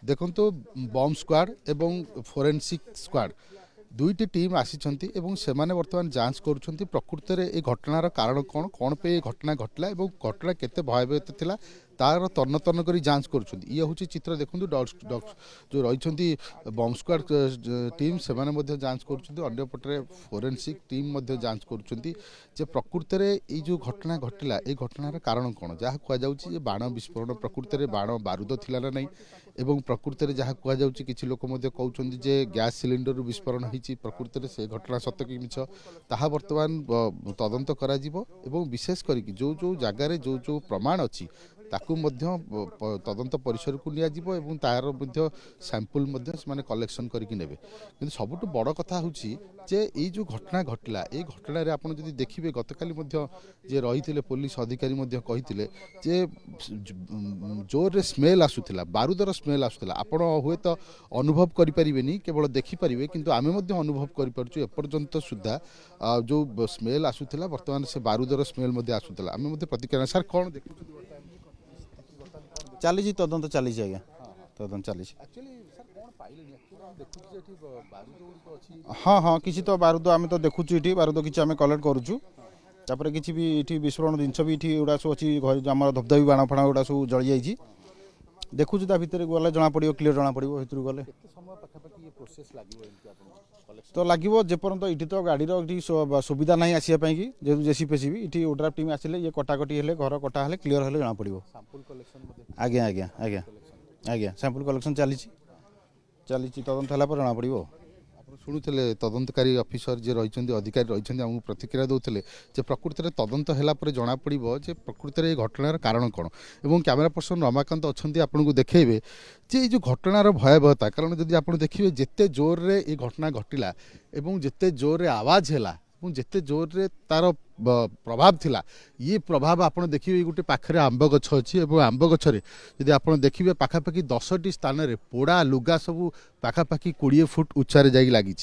देखो बम स्क्वाड एवं forensic squad दुईटी team आसी बर्तमान जांच कर प्रकृत में ये घटनार कारण कौन कौन पे घटना घटला और घटना केते भयावह थिला तार तन्न तन्न कर जांच कर ये हूँ चित्र देखो जो रही बम स्क्वाड टीम से जांच करपटे फोरेन्सिक टीम जांच कर प्रकृत में ये जो घटना घटला ये घटनार कारण कौन जहाँ कहुच्छे बाण विस्फोरण प्रकृत में बाण बारूद थिला ना नहीं एवं प्रकृत में जहाँ कहुच्छे किसी लोक कहते गैस सिलिंडर विस्फोरण होती प्रकृत में से घटना सत्य कि मिछ ताहा बर्तमान तदंत करा जीवो एवं विशेष करके जो जो जगार जो जो प्रमाण अच्छी ताकू तदंत परिसर को निया जीवो एवं तार सैंपल से कलेक्शन करके नेबे किंतु सबुठ बड़ कथा होची जे ये जो घटना घटला ये घटना रे आपण जदि देखिबे गतकाली जे रही पुलिस अधिकारी कही जे जोर रे स्मेल आसुला बारूदर स्मेल आसुला आपण हुए तो अनुभव करें केवल देखिपारे किंतु आमे अनुभव करूँ एपर्यंत सुधा जो स्मेल आसुला बर्तमान से बारूदर स्मेल आसुला आम प्रतिक्रिया सर कौन देखुं चली तदंत चली आज्ञा तदंत चली हाँ हाँ किसी तो बारूद आम तो देखुँ ये बारूद किसी आम कलेक्ट करुचु तापर किसी भी ये विस्फोरण जिनस भी ये गुड़ा सब अच्छी घर आम धबधबी बाण फाण गुड़ा सब जली जाइए देखुँ भितर गले जना पड़ो क्लीयर जना पड़ो भर गले तो लगे जेपर्यंत ये तो गाड़ी सुविधा ना आसापी कि जेहतु जेसी पेसी भी ये ओड्राफ टीम आसिले ये कटाकटी हेले घर कटा हेले क्लीयर हेले जना पड़ो आज्ञा आज्ञा आज्ञा आज्ञा सैंपल कलेक्शन चली तदंत है जना पड़ो शुणुले तदंतकारी अफिसर जे रही अधिकारी रही आमको प्रतिक्रिया दौले प्रकृत में तदंत है जना पड़ो प्रकृत में घटनार कारण कौन और कैमेरा पर्सन रमाकांत अच्छा आपन को देखेबे जे जो घटनार भयावहता कारण जदि आप देखिए जिते जोर रे ये घटना घटिला एवं जिते जोर रे आवाज है जिते जोर रे तार प्रभाव थिला ये प्रभाव आपड़ देखिए गोटे पाखे आंब गछ अच्छी और आंब गछरे जदि आप देखिए पाखापाखि 10टी स्थान में पोड़ा लुगा सबू पाखापाखि 20 फुट उच्चारे जाई लगी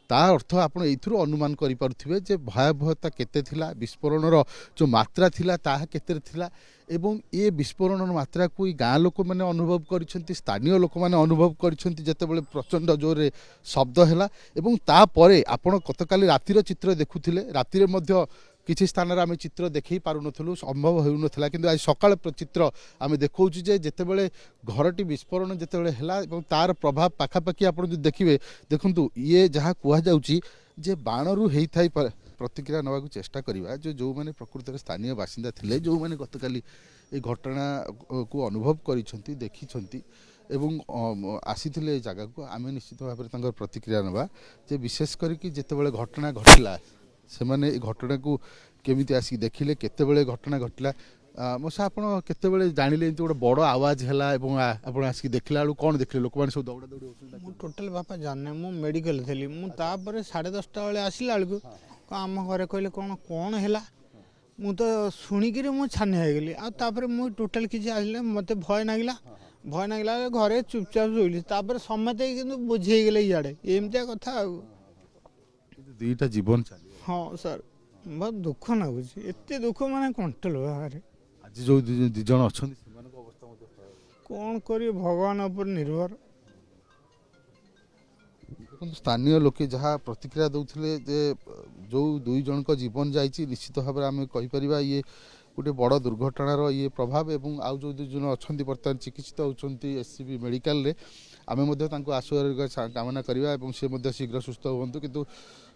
ता अर्थ आप अनुमान करें जे भयावहता केते थिला विस्फोरणर जो मात्रा थिला ताहा केते थिला एवं ये विस्फोरण मात्रा को गाँ लोक मैंने अनुभव कर स्थानीय लोक मैंने अनुभव करते प्रचंड जोर रे शब्द है तापर आपण गतकाली रातिर चित्र देखुले रातिर किसी स्थान आम चित्र देखी पार नथुलु संभव हो नाला कि आज सकाल चित्र आम देखा जितेबले घरटी विस्फोरण जितेबले है तार प्रभाव पाखापाखि आप देखिए देखु ये जहाँ कहुच्छी जे बाणरू होता है प्रतिक्रिया नवा चेष्टा करवा जो मैंने प्रकृत में स्थानीय बासिंदा थे जो मैंने गतकाली ये घटना को अनुभव करी देखी एवं आसी जगह को आम निश्चित भाव में प्रतिक्रिया नवा जे विशेष करके जितेबले घटना घटला से मैंने घटना को केमी आसिक देखिले केतेबेले घटना घटला मोसा आप केतेबेले जानिले गोटे बड़ आवाज है आप आसिक देखला बेलू कौन देखले लोक मैंने सब दौड़ा दौड़ी मु टोटल बापा जाने मु मेडिकल थी मुझे 10:30 बेले आसला बेलू आम घरे कहले कौन कौन है मु तो शुणिक छानी हो गली आपर मुझे टोटाल किसी आसले मत भय नागिला घरे चुपचाप शोली समते कि बुझेगले इे एमती कथा दुईटा जीवन हाँ सर बहुत दुख लगुच एत दुख माने कंट्रोल बाहर आज जो दीज अच्छा कौन कर भगवान उपर निर्भर स्थानीय लोके जहाँ प्रतिक्रिया दौले जो दुई जन को जीवन जाइए निश्चित भाव में आम कहीपर ये गोटे बड़ दुर्घटनार ये प्रभाव एवं आउ जो दुई जन अच्छा बर्तमान चिकित्सित होती एससीबी मेडिकल आम आशु आरोग्य कामना करवा सी शीघ्र सुस्थ हूँ किंतु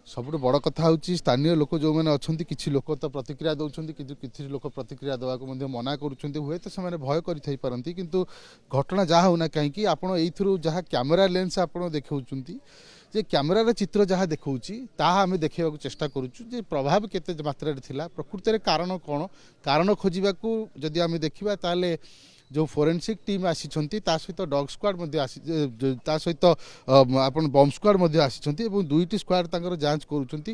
सबुठ बड़ कथा हूँ स्थानीय लोक जो मैंने अच्छा किसी लोक तो प्रतिक्रिया दौरान कि किसी लोक प्रतिक्रिया देवाक मना करुँच हुए तो से भय करते किंतु घटना जहाँ होना कहीं आपड़ जहाँ कैमेरा लेंस आप देखा जे कैमेरार चित्र जहाँ देखा ताहा आम देखा चेष्टा करुचु प्रभाव केते मात्रा थिला प्रकृत में कारण कौन कारण खोजा जदि आम देखा ताले जो फोरेन्सिक टीम आसी सहित डॉग स्क्वाड सहित आप बम स्क्वाड आसी दुईटी स्क्वाड जांच करुँच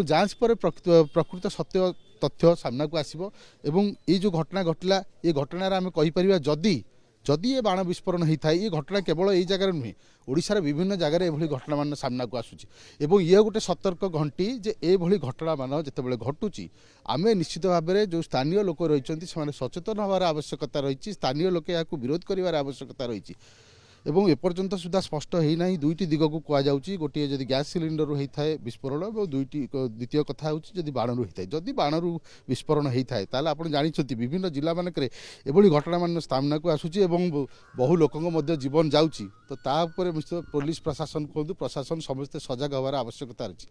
जांच पर प्रकृत सत्य तथ्य सामना को आसो ये जो घटना घटला ये घटना आम कहीपर जदि जदि ये बाण विस्फोरण होता है ये घटना केवल यही जगह नुहे ओडिशार विभिन्न जगह एभली घटना मान सामना को आसूची एवं ये गोटे सतर्क घंटी जे एभली घटना मान जितेबाला घटुची आमे निश्चित भाव में जो स्थानीय लोक रही सचेतन हमार आवश्यकता रही स्थानीय लोक या विरोध कर आवश्यकता रही এবং এপର୍ଯ୍ୟନ୍ତ ସୁଦ୍ଧା ସ୍ପଷ୍ଟ ହେଇନାହିଁ ଦୁଇଟି ଦିଗକୁ କୁହାଯାଉଛି ଗୋଟିଏ ଯଦି ଗ୍ୟାସ୍ ସିଲିଣ୍ଡରରୁ ହେଇଥାଏ ବିସ୍ଫୋରଣ ଏବଂ ଦ୍ୱିତୀୟ କଥା ହେଉଛି ଯଦି ବାଣରୁ ହେଇଥାଏ ଯଦି ବାଣରୁ ବିସ୍ଫୋରଣ ହେଇଥାଏ ତାହେଲେ ଆପଣ ଜାଣିଛନ୍ତି ବିଭିନ୍ନ ଜିଲ୍ଲାମାନଙ୍କରେ ଏଭଳି ଘଟଣାମାନ ସାମ୍ନାକୁ ଆସୁଛି ଏବଂ ବହୁ ଲୋକଙ୍କ ମଧ୍ୟ ଜୀବନ ଯାଉଛି ତ ତା ଉପରେ ନିଶ୍ଚୟ ପୋଲିସ ପ୍ରଶାସନ କୁହନ୍ତୁ ପ୍ରଶାସନ ସମସ୍ତେ ସଜାଗ ହେବାର ଆବଶ୍ୟକତା ଅଛି।